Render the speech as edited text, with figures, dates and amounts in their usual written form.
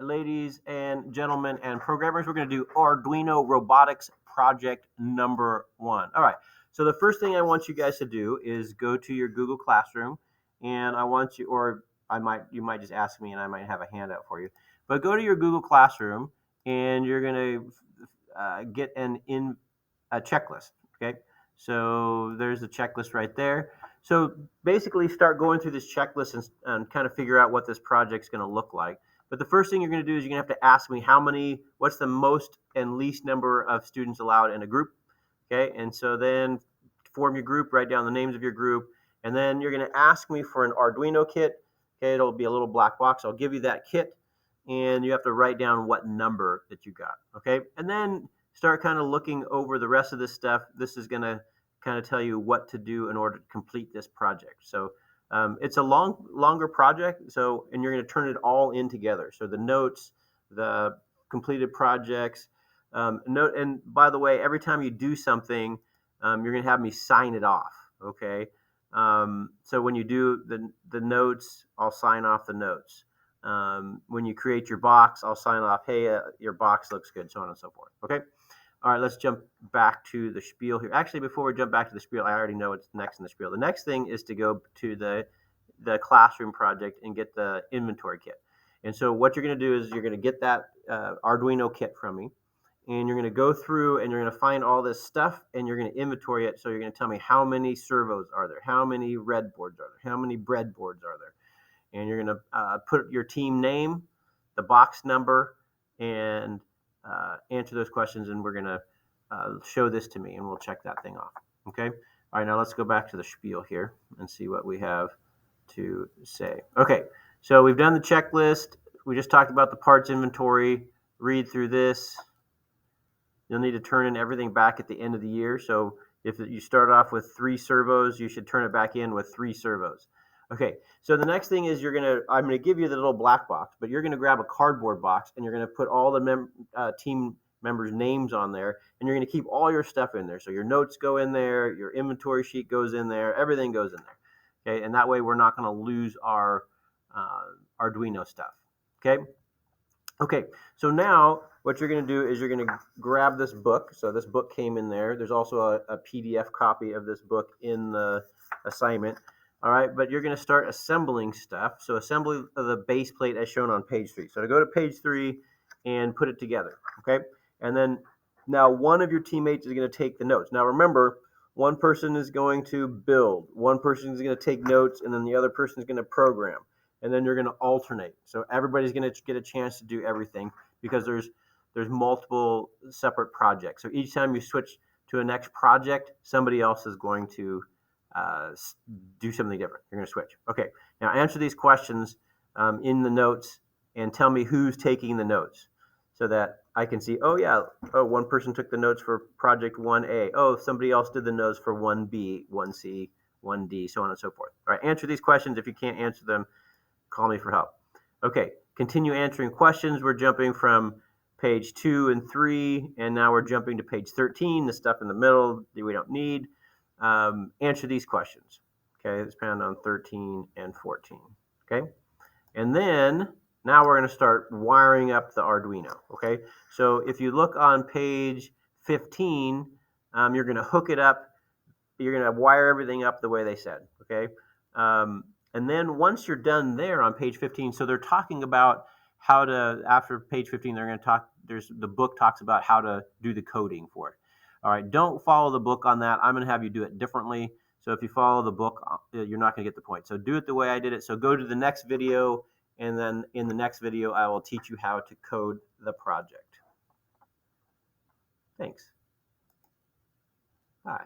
ladies and gentlemen and programmers, we're going to do Arduino Robotics project number 1. All right, so the first thing I want you guys to do is go to your Google Classroom, and I want you, or you might just ask me and I might have a handout for you, but go to your Google Classroom and you're going to get a checklist, okay? So there's the checklist right there. So basically start going through this checklist and kind of figure out what this project's going to look like. But the first thing you're going to do is you're going to have to ask me what's the most and least number of students allowed in a group, okay? And so then form your group, write down the names of your group, and then you're going to ask me for an Arduino kit, okay? It'll be a little black box. I'll give you that kit, and you have to write down what number that you got, okay? And then start kind of looking over the rest of this stuff. This is going to kind of tell you what to do in order to complete this project. So it's a longer project, and you're going to turn it all in together. So the notes, the completed projects, and by the way, every time you do something, you're going to have me sign it off, okay? So when you do the notes, I'll sign off the notes. When you create your box, I'll sign off, hey, your box looks good, so on and so forth, okay? All right, let's jump back to the spiel here. Actually, before we jump back to the spiel, I already know what's next in the spiel. The next thing is to go to the classroom project and get the inventory kit. And so what you're going to do is you're going to get that Arduino kit from me, and you're going to go through and you're going to find all this stuff and you're going to inventory it. So you're going to tell me how many servos are there, how many red boards are there, how many breadboards are there. And you're going to put your team name, the box number, and answer those questions, and we're going to show this to me, and we'll check that thing off, okay? All right, now let's go back to the spiel here and see what we have to say. Okay, so we've done the checklist. We just talked about the parts inventory. Read through this. You'll need to turn in everything back at the end of the year. So if you start off with 3 servos, you should turn it back in with 3 servos. Okay, so the next thing is I'm going to give you the little black box, but you're going to grab a cardboard box and you're going to put all the team members' names on there, and you're going to keep all your stuff in there. So your notes go in there, your inventory sheet goes in there, everything goes in there. Okay, and that way we're not going to lose our Arduino stuff. Okay. Okay, so now what you're going to do is you're going to grab this book. So this book came in there. There's also a PDF copy of this book in the assignment. All right, but you're going to start assembling stuff. So assembly of the base plate as shown on page 3. So to go to page 3 and put it together, okay? And then now one of your teammates is going to take the notes. Now remember, one person is going to build, one person is going to take notes, and then the other person is going to program. And then you're going to alternate. So everybody's going to get a chance to do everything because there's multiple separate projects. So each time you switch to a next project, somebody else is going to do something different. You're going to switch. Okay, now answer these questions in the notes and tell me who's taking the notes so that I can see, one person took the notes for project 1A. Oh, somebody else did the notes for 1B, 1C, 1D, so on and so forth. All right, answer these questions. If you can't answer them, call me for help. Okay, continue answering questions. We're jumping from page 2 and 3, and now we're jumping to page 13, the stuff in the middle that we don't need. Answer these questions. Okay, it's found on 13 and 14. Okay, and then now we're going to start wiring up the Arduino. Okay, so if you look on page 15, you're going to hook it up. You're going to wire everything up the way they said. Okay, and then once you're done there on page 15, so they're talking about how to, after page 15, they're going to talk, the book talks about how to do the coding for it. All right, don't follow the book on that. I'm going to have you do it differently. So if you follow the book, you're not going to get the point. So do it the way I did it. So go to the next video, and then in the next video, I will teach you how to code the project. Thanks. Bye.